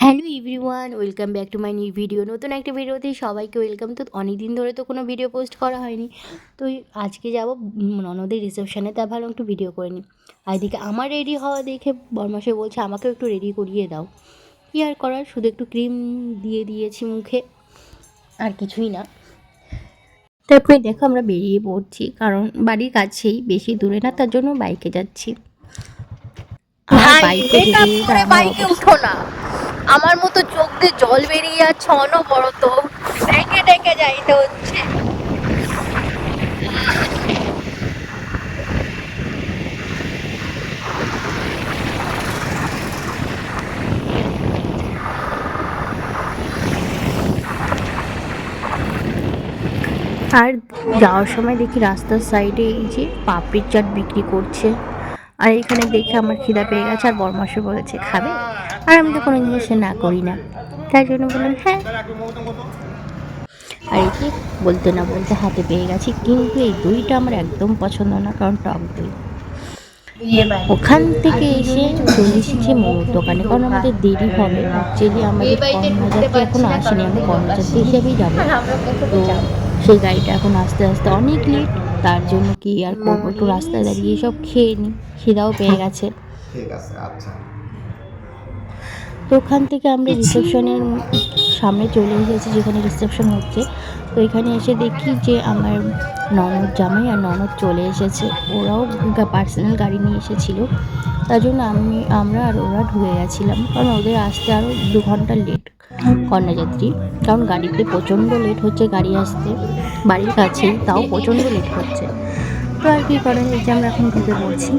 Hello everyone, welcome back to my new video. নতুন একটা ভিডিওতে সবাইকে ওয়েলকাম। তো অনেক দিন ধরে তো কোনো ভিডিও পোস্ট করা হয়নি, তো আজকে যাব ননদের রিসেপশানে, তা ভালো একটু ভিডিও করে নিই। আর এদিকে আমার রেডি হওয়া দেখে বরমাসে বলছে আমাকেও একটু রেডি করিয়ে দাও। কী আর করার, শুধু একটু ক্রিম দিয়ে দিয়েছি মুখে, আর কিছুই না। তারপরে দেখো আমরা বেরিয়ে পড়ছি, কারণ বাড়ির কাছেই, বেশি দূরে না, তার জন্য বাইকে যাচ্ছি। আর বাইকে যেতে যেতে আমার বাইকে উঠো না, আমার মতো চোখ দিয়ে জল বেরিয়ে যাচ্ছে অনবরত, ডেকে ডেকে যাইতে হচ্ছে। আর যাওয়ার সময় দেখি রাস্তার সাইডে এই যে পাপড়ির চাট বিক্রি করছে, আর এখানে দেখে আমার খিদা পেয়ে গেছে, আর বরমাসে বলেছে খাবে, আর আমি তো কোনো জিনিস না করি না, তাই জন্য বললাম হ্যাঁ। আর এই যে বলতে না বলতে হাতে পেয়ে গেছি, কিন্তু এই দইটা আমার একদম পছন্দ না, কারণ টক দই। ওখান থেকে এসে চলে এসেছি মোমোর দোকানে, কারণ আমাদের দেরি হবে। অ্যাকচুয়ালি আমাদের কর্মযাত্রী এখনও আসেনি, আমরা কর্মযাত্রী হিসেবেই যাবো, তো সেই গাড়িটা এখন আস্তে আস্তে অনেক লেট, তার জন্য কি আর করবো, একটু রাস্তায় দাঁড়িয়ে সব খেয়ে নিই, খিদাও পেয়ে গেছে। ঠিক আছে, আচ্ছা। তো ওখান থেকে আমরা রিসেপশনের সামনে চলে এসেছি, যেখানে রিসেপশন হচ্ছে। তো এখানে এসে দেখি যে আমার ননদ জামাই আর ননদ চলে এসেছে, ওরাও পার্সোনাল গাড়ি নিয়ে এসেছিলো, তার জন্য আমরা আর ওরা ঢুকে গেছিলাম, কারণ ওদের আসতে আরও 2 ঘন্টা লেট কন্যাযাত্রী, কারণ গাড়িতে প্রচণ্ড লেট হচ্ছে, গাড়ি আসতে বাড়ির কাছেই, তাও প্রচণ্ড লেট হচ্ছে। তো আর কী করেন, এই যে আমরা এখন ঢুকে পড়ছি।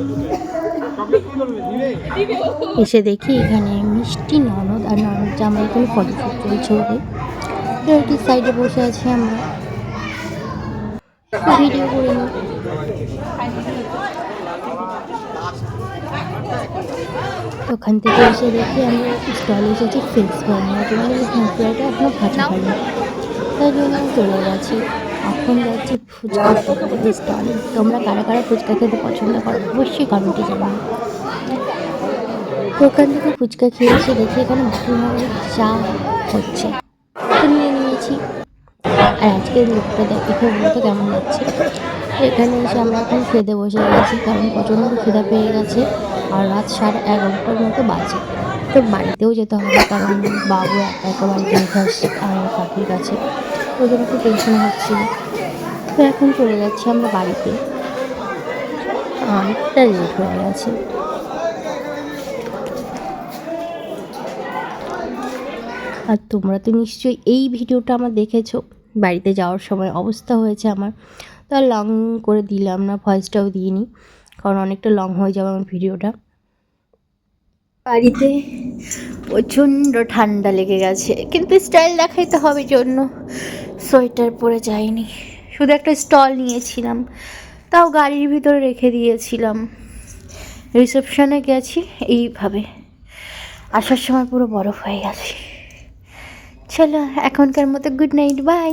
এসে দেখি এখানে মিষ্টি ননদ আর ননদ জামাই এখানে ফটোশ্যুট চলছে ওদের, তো আর কি সাইডে বসে আছি আমরা, ভিডিও করে নিই। ওখান থেকে এসে দেখি আমরা স্টলে এসেছি ফেস ফ্রাই নেওয়ার জন্য, ফেস ফ্রাইটা এখনও ভাজা হয়নি, তাই জন্য আমি চলে গেছি। এখন যাচ্ছি ফুচকা স্টলে। তোমরা কারা কারা ফুচকা খেতে পছন্দ করো অবশ্যই কমেন্টে জানাও। তো ওখান থেকে ফুচকা খেয়ে এসে দেখি এখানে ভালোভাবে চা হচ্ছে, তো নিয়ে নিয়েছি। আর আজকের লোকটা দেখে বলতে কেমন লাগছে। এখানে এসে আমরা এখন খেতে বসে গেছি, কারণ প্রচণ্ড খিদা পেয়ে গেছে, আর রাত 11:30টার মতো বাজে। তো বাড়িতেও যেতে হবে, কারণ বাবু একা একা বাড়িতে রেখে আসছে আমার কাকির কাছে, ওই জন্য একটু টেনশন হচ্ছিল। তো এখন চলে যাচ্ছি আমরা বাড়িতে, অনেকটা লেট হয়ে গেছে। আর তোমরা তো নিশ্চয়ই এই ভিডিওটা আমার দেখেছো, বাড়িতে যাওয়ার সময় অবস্থা হয়েছে আমার, তো আর লং করে দিলাম না, ভয়েসটাও দিইনি, কারণ অনেকটা লং হয়ে যাবে আমার ভিডিওটা। বাড়িতে প্রচণ্ড ঠান্ডা লেগে গেছে, কিন্তু স্টাইল দেখাইতে হবে জন্য সোয়েটার পরে যাইনি, শুধু একটা স্টল নিয়েছিলাম, তাও গাড়ির ভিতরে রেখে দিয়েছিলাম। রিসেপশনে গেছি এইভাবে, আসার সময় পুরো বরফ হয়ে গেছে। চলো এখনকার মতো গুড নাইট, বাই।